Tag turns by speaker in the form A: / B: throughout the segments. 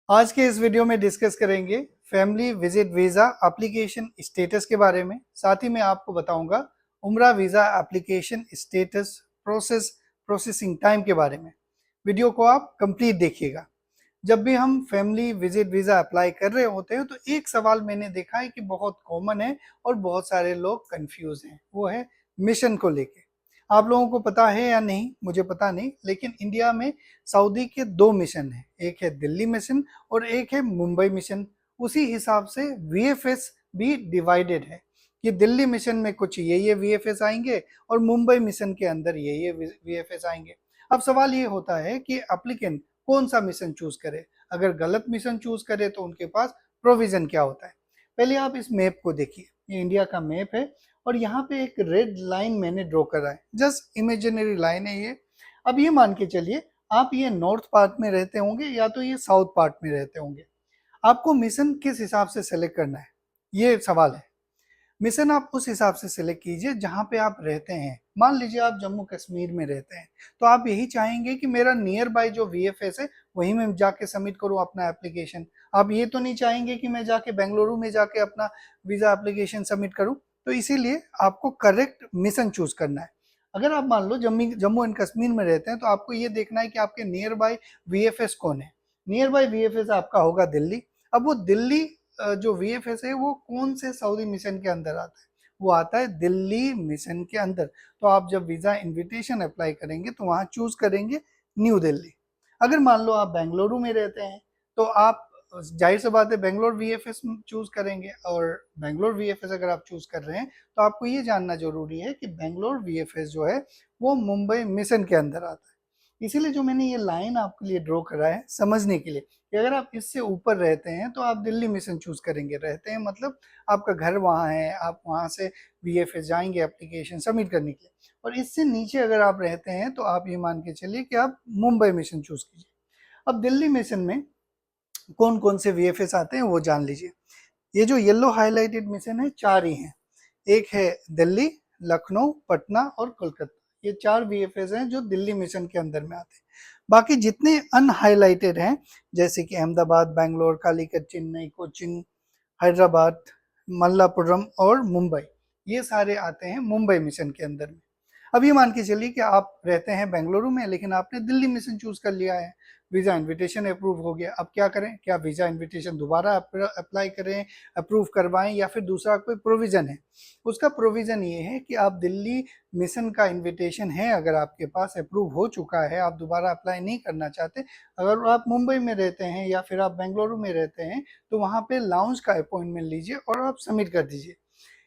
A: आज के इस वीडियो में डिस्कस करेंगे family visit visa application status के बारे में। साथ ही मैं आपको बताऊंगा उम्रा visa application status processing time के बारे में। वीडियो को आप कंप्लीट देखिएगा। जब भी हम फैमिली विजिट वीज़ा अप्लाई कर रहे होते हैं तो एक सवाल मैंने देखा है कि बहुत कॉमन है और बहुत सारे लोग कंफ्यूज हैं, वो है मिशन को लेके। आप लोगों को पता है या नहीं मुझे पता नहीं, लेकिन इंडिया में सऊदी के दो मिशन हैं, एक है दिल्ली मिशन और एक है मुंबई मिशन। उसी हिसाब से वीएफएस भी डिवाइडेड है कि दिल्ली मिशन में कुछ ये वीएफएस आएंगे और मुंबई मिशन के अंदर ये वीएफएस आएंगे। अब सवाल ये होता है कि एप्लीकेंट कौन सा मिशन चूज करे। अगर गलत मिशन चूज करे तो उनके पास प्रोविजन क्या होता है। पहले आप इस मैप को देखिए, ये इंडिया का मैप है और यहाँ पे एक रेड लाइन मैंने ड्रॉ करा है, जस्ट इमेजिनरी लाइन है ये। अब ये मान के चलिए आप ये नॉर्थ पार्ट में रहते होंगे या तो ये साउथ पार्ट में रहते होंगे। आपको मिशन किस हिसाब से सेलेक्ट करना है, ये सवाल है। मिशन आप उस हिसाब से सिलेक्ट कीजिए जहां पे आप रहते हैं। मान लीजिए आप जम्मू कश्मीर में रहते हैं तो आप यही चाहेंगे कि मेरा नियर बाय जो वीएफएस है वहीं मैं जाके सबमिट करूं अपना एप्लीकेशन। आप ये तो नहीं चाहेंगे कि मैं जाके बेंगलुरु में जाके अपना वीजा एप्लीकेशन सबमिट करूं। तो इसीलिए आपको करेक्ट मिशन चूज करना है। अगर आप मान लो जम्मू एंड कश्मीर में रहते हैं तो आपको ये देखना है कि आपके नियर बाय वीएफएस कौन है। नियर बाय वीएफएस आपका होगा दिल्ली। अब वो दिल्ली जो वीएफएस है वो कौन से सऊदी मिशन के अंदर आता है, वो आता है दिल्ली मिशन के अंदर। तो आप जब वीजा इनविटेशन अप्लाई करेंगे तो वहां चूज करेंगे न्यू दिल्ली। अगर मान लो आप बेंगलुरु में रहते हैं तो आप जाहिर सी बात है बेंगलोर वीएफएस चूज करेंगे। और बेंगलोर वीएफएस अगर आप चूज कर रहे हैं तो आपको ये जानना जरूरी है कि बेंगलोर वीएफएस जो है वो मुंबई मिशन के अंदर आता है। इसीलिए जो मैंने ये लाइन आपके लिए ड्रॉ करा है समझने के लिए कि अगर आप इससे ऊपर रहते हैं तो आप दिल्ली मिशन चूज करेंगे। रहते हैं मतलब आपका घर वहाँ है, आप वहाँ से वीएफएस जाएंगे एप्लीकेशन सबमिट करने के लिए। और इससे नीचे अगर आप रहते हैं तो आप ये मान के चलिए कि आप मुंबई मिशन चूज कीजिए। अब दिल्ली मिशन में कौन कौन से वीएफएस आते हैं वो जान लीजिए। ये जो येलो हाईलाइटेड मिशन है चार ही हैं। एक है दिल्ली, लखनऊ, पटना और कोलकाता। ये चार वीएफएस हैं जो दिल्ली मिशन के अंदर में आते हैं। बाकी जितने अनहाइलाइटेड हैं जैसे कि अहमदाबाद, बैंगलोर, कालीकट, चेन्नई, कोचिन, हैदराबाद, मल्लापुरम और मुंबई, ये सारे आते हैं मुंबई मिशन के अंदर में। अब ये मान के चलिए कि आप रहते हैं बेंगलुरु में लेकिन आपने दिल्ली मिशन चूज कर लिया है। वीजा इनविटेशन अप्रूव हो गया। अब क्या करें, क्या वीजा इनविटेशन दोबारा अप्लाई करें, अप्रूव करवाएं या फिर दूसरा कोई प्रोविजन है। उसका प्रोविजन ये है कि आप दिल्ली मिशन का इनविटेशन है अगर आपके पास अप्रूव हो चुका है, आप दोबारा अप्लाई नहीं करना चाहते। अगर आप मुंबई में रहते हैं या फिर आप बेंगलुरु में रहते हैं तो वहाँ पे लाउंज का अपॉइंटमेंट लीजिए और आप सबमिट कर दीजिए।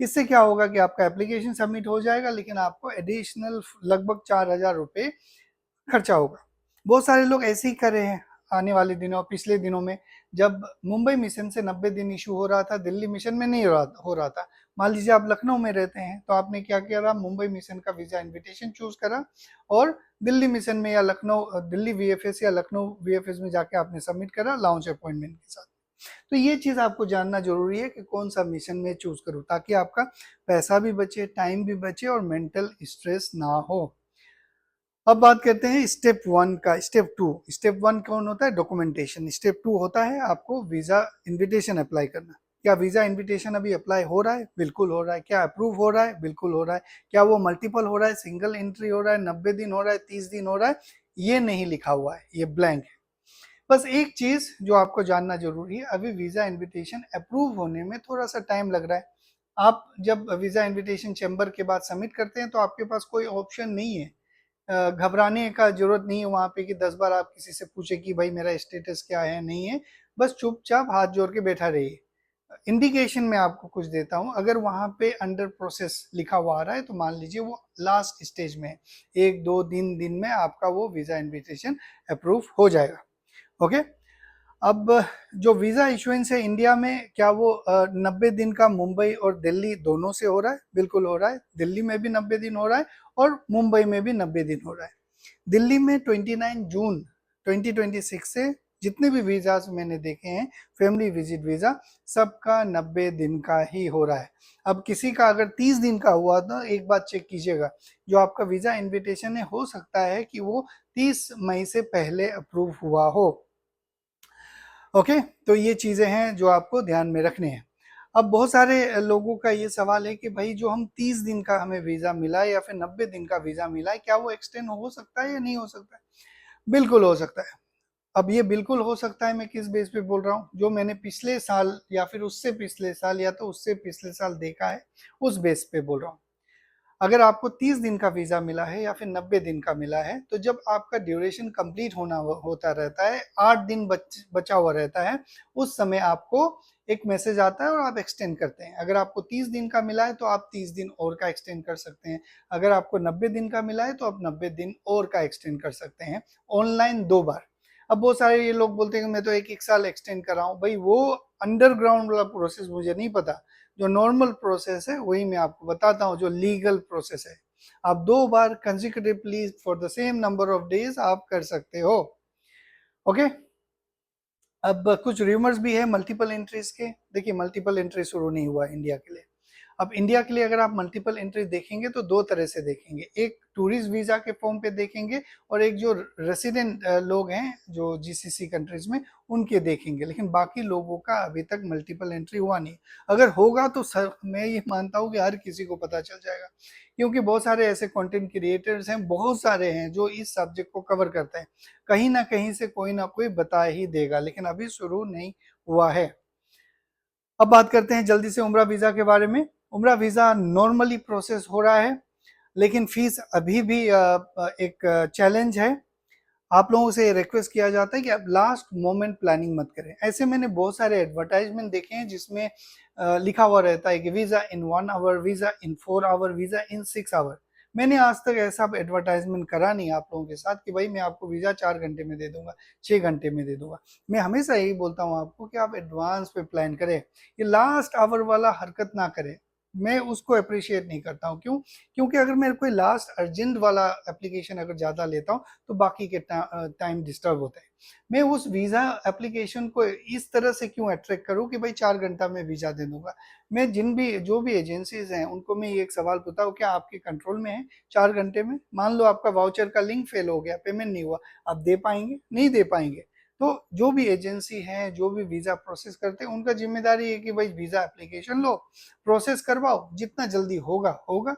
A: इससे क्या होगा कि आपका एप्लीकेशन सबमिट हो जाएगा लेकिन आपको एडिशनल लगभग 4,000 रुपये खर्चा होगा। बहुत सारे लोग ऐसे ही कर रहे हैं आने वाले दिनों पिछले दिनों में। जब मुंबई मिशन से 90 दिन इशू हो रहा था, दिल्ली मिशन में नहीं हो रहा था। मान लीजिए आप लखनऊ में रहते हैं तो आपने क्या किया, मुंबई मिशन का वीजा इनविटेशन चूज करा और दिल्ली मिशन में या लखनऊ दिल्ली वीएफएस या लखनऊ वीएफएस में जाके आपने सबमिट करा लॉन्च अपॉइंटमेंट के साथ। तो ये चीज आपको जानना जरूरी है कि कौन सा मिशन में चूज करूं ताकि आपका पैसा भी बचे, टाइम भी बचे और मेंटल स्ट्रेस ना हो। अब बात करते हैं स्टेप वन का। स्टेप वन कौन होता है, डॉक्यूमेंटेशन। स्टेप टू होता है आपको वीजा इनविटेशन अप्लाई करना। क्या वीजा इनविटेशन अभी अप्लाई हो रहा है? बिल्कुल हो रहा है। क्या अप्रूव हो रहा है? बिल्कुल हो रहा है। क्या वो मल्टीपल हो रहा है, सिंगल एंट्री हो रहा है, 90 दिन हो रहा है, 30 दिन हो रहा है? ये नहीं लिखा हुआ है, ये ब्लैंक है। बस एक चीज जो आपको जानना जरूरी है, अभी वीजा इनविटेशन अप्रूव होने में थोड़ा सा टाइम लग रहा है। आप जब वीजा इनविटेशन चैम्बर के बाद सबमिट करते हैं तो आपके पास कोई ऑप्शन नहीं है। घबराने का जरूरत नहीं है वहां पे कि 10 बार आप किसी से पूछे कि भाई मेरा स्टेटस क्या है, नहीं है। बस चुपचाप हाथ जोड़ के बैठा रहिए। इंडिकेशन में आपको कुछ देता हूं, अगर वहां पे अंडर प्रोसेस लिखा हुआ आ रहा है तो मान लीजिए वो लास्ट स्टेज में है। 1-2 दिन में आपका वो वीजा इनविटेशन अप्रूव हो जाएगा। ओके। अब जो वीजा इशुएंस है इंडिया में, क्या वो 90 दिन का मुंबई और दिल्ली दोनों से हो रहा है? बिल्कुल हो रहा है। दिल्ली में भी 90 दिन हो रहा है और मुंबई में भी 90 दिन हो रहा है। दिल्ली में 29 जून 2026 से जितने भी वीजाज मैंने देखे हैं फैमिली विजिट वीजा, सबका 90 दिन का ही हो रहा है। अब किसी का अगर 30 दिन का हुआ तो एक बात चेक कीजिएगा, जो आपका वीजा इनविटेशन है हो सकता है कि वो 30 मई से पहले अप्रूव हुआ हो। ओके, तो ये चीज़ें हैं जो आपको ध्यान में रखने हैं। अब बहुत सारे लोगों का ये सवाल है कि भाई जो हम 30 दिन का हमें वीज़ा मिला है या फिर 90 दिन का वीज़ा मिला है, क्या वो एक्सटेंड हो सकता है या नहीं हो सकता है? बिल्कुल हो सकता है। अब ये बिल्कुल हो सकता है, मैं किस बेस पे बोल रहा हूँ? जो मैंने पिछले साल या फिर उससे पिछले साल या तो उससे पिछले साल देखा है, उस बेस पे बोल रहा हूँ। अगर आपको 30 दिन का वीज़ा मिला है या फिर 90 दिन का मिला है, तो जब आपका ड्यूरेशन कंप्लीट होता रहता है, 8 दिन बचा हुआ रहता है, उस समय आपको एक मैसेज आता है और आप एक्सटेंड करते हैं। अगर आपको 30 दिन का मिला है तो आप 30 दिन और का एक्सटेंड कर सकते हैं। अगर आपको 90 दिन का मिला है तो आप 90 दिन और का एक्सटेंड कर सकते हैं, ऑनलाइन 2 बार। अब बहुत सारे ये लोग बोलते हैं कि मैं तो 1-1 साल एक्सटेंड कर रहा हूँ। भाई वो अंडरग्राउंड वाला प्रोसेस मुझे नहीं पता। जो नॉर्मल प्रोसेस है वही मैं आपको बताता हूँ, जो लीगल प्रोसेस है। आप 2 बार consecutively for the same number of days आप कर सकते हो। ओके, अब कुछ रूमर्स भी है मल्टीपल एंट्रीज के। देखिए, मल्टीपल एंट्री शुरू नहीं हुआ इंडिया के लिए। अब इंडिया के लिए अगर आप मल्टीपल एंट्री देखेंगे तो 2 तरह से देखेंगे। एक टूरिस्ट वीज़ा के फॉर्म पे देखेंगे और एक जो रेसिडेंट लोग हैं जो जीसीसी कंट्रीज में, उनके देखेंगे। लेकिन बाकी लोगों का अभी तक मल्टीपल एंट्री हुआ नहीं। अगर होगा तो सर मैं ये मानता हूँ कि हर किसी को पता चल जाएगा, क्योंकि बहुत सारे ऐसे कंटेंट क्रिएटर्स हैं, बहुत सारे हैं जो इस सब्जेक्ट को कवर करते हैं। कहीं ना कहीं से कोई ना कोई बता ही देगा, लेकिन अभी शुरू नहीं हुआ है। अब बात करते हैं जल्दी से उम्रा वीज़ा के बारे में। उम्रा वीज़ा नॉर्मली प्रोसेस हो रहा है, लेकिन फीस अभी भी एक चैलेंज है। आप लोगों से रिक्वेस्ट किया जाता है कि आप लास्ट मोमेंट प्लानिंग मत करें। ऐसे मैंने बहुत सारे एडवर्टाइजमेंट देखे हैं जिसमें लिखा हुआ रहता है कि visa in 1 hour, visa in 4 hour, visa in 6 hour. मैंने आज तक ऐसा एडवर्टाइजमेंट करा नहीं आप लोगों के साथ कि भाई मैं आपको वीज़ा 4 घंटे में दे दूंगा, 6 घंटे में दे दूंगा। मैं हमेशा यही बोलता हूँ आपको कि आप एडवांस पे प्लान करें। ये लास्ट आवर वाला हरकत ना करें, मैं उसको अप्रिशिएट नहीं करता हूँ। क्यों? क्योंकि अगर मैं कोई लास्ट अर्जेंट वाला एप्लीकेशन अगर ज़्यादा लेता हूँ तो बाकी के टाइम डिस्टर्ब होता है। मैं उस वीज़ा एप्लीकेशन को इस तरह से क्यों अट्रैक्ट करूँ कि भाई 4 घंटा में वीज़ा दे दूंगा। मैं जो भी एजेंसीज हैं उनको मैं ये एक सवाल पूछता हूँ, क्या आपके कंट्रोल में है 4 घंटे में? मान लो आपका वाउचर का लिंक फेल हो गया, पेमेंट नहीं हुआ, आप दे पाएंगे? नहीं दे पाएंगे। तो जो भी एजेंसी है, जो भी वीज़ा प्रोसेस करते हैं, उनका जिम्मेदारी है कि भाई वीज़ा एप्लीकेशन लो, प्रोसेस करवाओ, जितना जल्दी होगा होगा।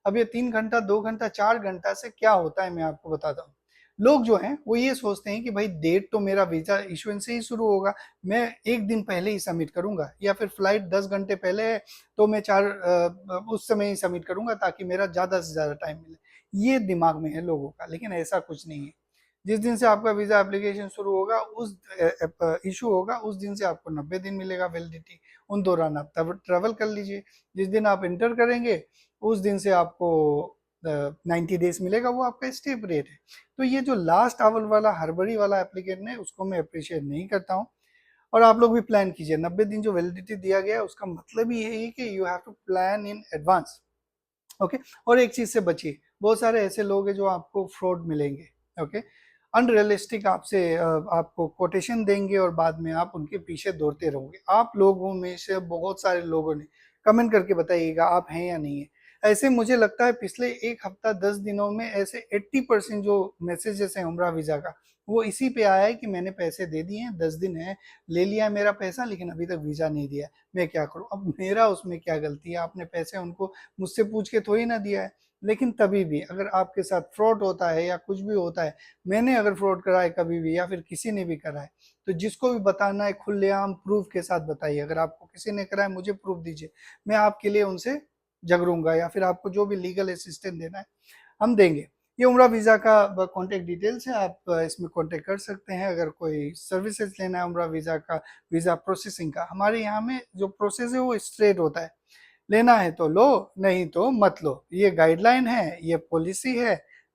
A: अब ये 3 घंटा, 2 घंटा, 4 घंटा से क्या होता है मैं आपको बताता हूँ। लोग जो हैं वो ये सोचते हैं कि भाई डेट तो मेरा वीजा इशुएंस से ही शुरू होगा, मैं 1 दिन पहले ही सबमिट करूंगा, या फिर फ्लाइट 10 घंटे पहले है तो मैं उस समय ही सबमिट करूंगा ताकि मेरा ज़्यादा से ज़्यादा टाइम मिले। ये दिमाग में है लोगों का, लेकिन ऐसा कुछ नहीं है। जिस दिन से आपका वीज़ा एप्लीकेशन शुरू होगा, उस इशू होगा, उस दिन से आपको 90 दिन मिलेगा वैलिडिटी। उन दौरान आप ट्रैवल कर लीजिए। जिस दिन आप इंटर करेंगे उस दिन से आपको 90 डेज मिलेगा, वो आपका स्टेप रेट है। तो ये जो लास्ट आवर वाला हड़बड़ी वाला एप्लीकेशन है उसको मैं अप्रिशिएट नहीं करता हूँ। और आप लोग भी प्लान कीजिए। 90 दिन जो वैलिडिटी दिया गया है उसका मतलब ही यही है कि you have to plan in advance. Okay, और एक चीज से बचिए। बहुत सारे ऐसे लोग हैं जो आपको फ्रॉड मिलेंगे। ओके, अनरियलिस्टिक आपसे आपको कोटेशन देंगे और बाद में आप उनके पीछे दौड़ते रहोगे। आप लोगों में से बहुत सारे लोगों ने कमेंट करके बताइएगा आप हैं या नहीं है ऐसे। मुझे लगता है पिछले 1 हफ्ता 10 दिनों में ऐसे 80% जो मैसेजेस हैं उम्रा वीजा का, वो इसी पे आया है कि मैंने पैसे दे दिए हैं, 10 दिन है, ले लिया है मेरा पैसा, लेकिन अभी तक वीजा नहीं दिया, मैं क्या करूं? अब मेरा उसमें क्या गलती है? आपने पैसे उनको मुझसे पूछ के थोड़ी ना दिया है। लेकिन तभी भी अगर आपके साथ फ्रॉड होता है या कुछ भी होता है, मैंने अगर फ्रॉड करा है कभी भी या फिर किसी ने भी करा है, तो जिसको भी बताना है खुलेआम प्रूफ के साथ बताइए। अगर आपको किसी ने करा है मुझे प्रूफ दीजिए, मैं आपके लिए उनसे झगड़ूंगा, या फिर आपको जो भी लीगल असिस्टेंस देना है हम देंगे। ये उम्रा वीज़ा का कॉन्टेक्ट डिटेल्स है, आप इसमें कॉन्टेक्ट कर सकते हैं अगर कोई सर्विसेज लेना है उम्रा वीज़ा का, वीज़ा प्रोसेसिंग का। हमारे यहाँ में जो प्रोसेस है वो स्ट्रेट होता है, लेना है तो लो, नहीं तो मत लो। ये गाइडलाइन है, ये पॉलिसी है,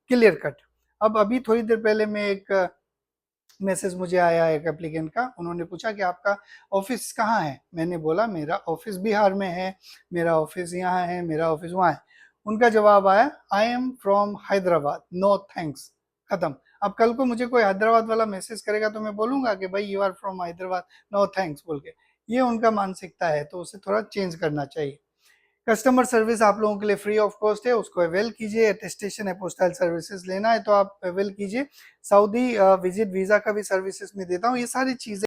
A: क्लियर कट। अब अभी थोड़ी देर पहले मैं एक मैसेज मुझे आया एक एप्लीकेंट का, उन्होंने पूछा कि आपका ऑफिस कहाँ है? मैंने बोला मेरा ऑफिस बिहार में है, मेरा ऑफिस यहाँ है, मेरा ऑफिस वहाँ है। उनका जवाब आया, I am from Hyderabad, no thanks, खत्म। अब कल को मुझे कोई हैदराबाद वाला मैसेज करेगा तो मैं बोलूंगा कि भाई you are from Hyderabad, no thanks बोल के। ये उनका मानसिकता है, तो उसे थोड़ा चेंज करना चाहिए। कस्टमर सर्विस आप लोगों के लिए फ्री ऑफ कॉस्ट है, उसको अवेल कीजिए। अटेस्टेशन अपोस्टाइल सर्विसेज लेना है तो आप अवेल कीजिए। सऊदी विजिट वीजा का भी सर्विसेज में देता हूँ। ये सारी चीजें